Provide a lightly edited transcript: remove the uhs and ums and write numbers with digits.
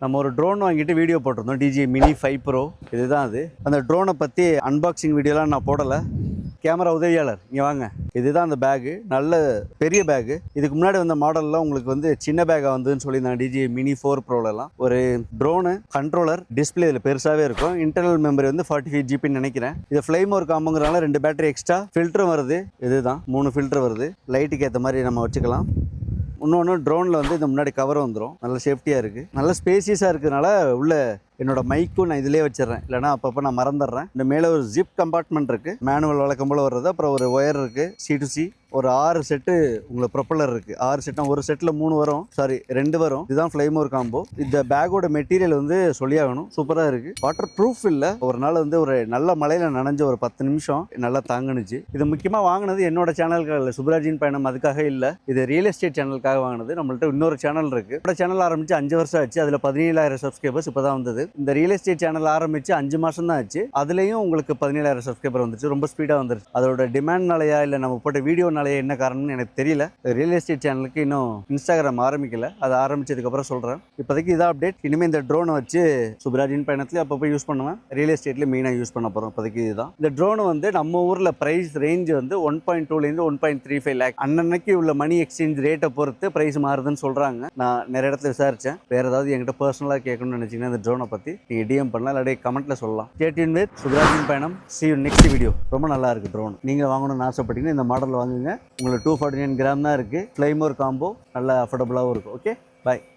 நம்ம ஒரு ட்ரோன் வாங்கிட்டு வீடியோ போட்டிருந்தோம், DJI Mini 5 Pro. இதுதான் அது. அந்த ட்ரோனை பற்றி அன்பாக்சிங் வீடியோலாம் நான் போடலை. கேமரா உதவியாளர் இங்கே வாங்க. இதுதான் அந்த பேகு, நல்ல பெரிய பேகு. இதுக்கு முன்னாடி வந்த மாடல்லாம் உங்களுக்கு வந்து சின்ன பேக்காக வந்துன்னு சொல்லியிருந்தாங்க. DJI Mini 4 Proலலாம் ஒரு ட்ரோனு, கண்ட்ரோலர், டிஸ்பிளே இதில் பெருசாகவே இருக்கும். இன்டர்னல் மெமரி வந்து 45 GB நினைக்கிறேன். இது ஃப்ளைமோர் காம்புங்கிறனால 2 பேட்டரி எக்ஸ்ட்ரா, ஃபில்டரும் வருது. இதுதான் 3 ஃபில்டர் வருது. லைட்டுக்கு ஏற்ற மாதிரி நம்ம வச்சுக்கலாம். இன்னொன்று ட்ரோனில் வந்து இந்த முன்னாடி கவர் வந்துடும். நல்ல சேஃப்டியாக இருக்குது, நல்ல ஸ்பேசியஸாக இருக்கிறதுனால உள்ள என்னோட மைக்கும் நான் இதிலே வச்சிடறேன், இல்லைனா அப்பப்போ நான் மறந்துடுறேன். இந்த மேலே ஒரு ஜிப் கம்பார்ட்மெண்ட் இருக்குது, மேனுவல் வழக்கம் போல் வர்றது. அப்புறம் ஒரு ஒயர் இருக்குது, C2C. ஒரு 6 செட்டு உங்களுக்கு ப்ரொப்பல்லர் இருக்குது. 6 செட்னா ஒரு செட்டில் 3 வரும், சாரி 2 வரும். இதுதான் ஃப்ளைமோர் காம்போ. இந்த பேக்கோட மெட்டீரியல் வந்து சொல்லியாகணும், சூப்பராக இருக்குது. வாட்டர் ப்ரூஃப் இல்லை. ஒரு நாள் வந்து ஒரு நல்ல மழையில் நனைஞ்ச ஒரு 10 நிமிஷம் நல்லா தாங்குனுச்சு. இது முக்கியமாக வாங்கினது என்னோட சேனலுக்காக இல்லை, சுப்ராஜின் பயணம் அதுக்காக இல்லை. இது ரியல் எஸ்டேட் சேனலுக்காக வாங்கினது. நம்மள்ட்ட இன்னொரு சேனல் இருக்குது. என்னோட சேனல் ஆரம்பித்து 5 வருஷம் ஆச்சு. அதில் 17,000 சப்ஸ்கிரைபர்ஸ் இப்போ தான் வந்தது. இந்த ரியல் எஸ்டேட் சேனல் ஆரம்பித்து 5 மாதம் தான் ஆச்சு. அதுலேயும் உங்களுக்கு 17,000 சப்ஸ்கிரைபர் வந்துச்சு. ரொம்ப ஸ்பீடாக வந்துருச்சு. அதோட டிமாண்ட்னாலையா இல்லை நம்ம போட்ட வீடியோனாலேயே என்ன காரணம்னு எனக்கு தெரியல. ரியல் எஸ்டேட் சேனலுக்கு இன்னும் இன்ஸ்டாகிராம் ஆரம்பிக்கல, அதை ஆரம்பிச்சதுக்கப்புறம் சொல்கிறேன். இப்போதைக்கு இதான் அப்டேட். இனிமேல் இந்த ட்ரோனை வச்சு சுப்ராஜின் பயணத்துலேயும் அப்பப்போ யூஸ் பண்ணுவேன், ரியல் எஸ்டேட்லேயும் மெயினாக யூஸ் பண்ண போகிறோம். இப்போதைக்கு இதுதான். இந்த ட்ரோனை வந்து நம்ம ஊரில் ப்ரைஸ் ரேஞ்ச் வந்து 1.2லேருந்து 1.35 லேக். அன்னன்னைக்கு உள்ள மணி எக்ஸ்சேஞ்ச் ரேட்டை பொறுத்து ப்ரைஸ் மாறுதுன்னு சொல்கிறாங்க. நான் நிறைய இடத்துல விசாரித்தேன். வேறு ஏதாவது என்கிட்ட பர்சனலாக கேட்கணும்னு நினச்சிங்கன்னா இந்த ட்ரோனை பற்றி நீங்கள் DM பண்ணலாம், இல்லாட்டி கமெண்ட்டில் சொல்லலாம். Stay tuned with சுப்ராஜின் பயணம். See you next video. ரொம்ப நல்லா இருக்குது ட்ரோன். நீங்கள் வாங்கணும்னு ஆசைப்பட்டீங்கன்னா இந்த மாடல் வாங்குங்க. உங்களுக்கு 249 கிராம் தான் இருக்குது. ஃப்ளைமோர் காம்போ, நல்லா அஃபோர்டபுளாகவும் இருக்கும். ஓகே, பாய்.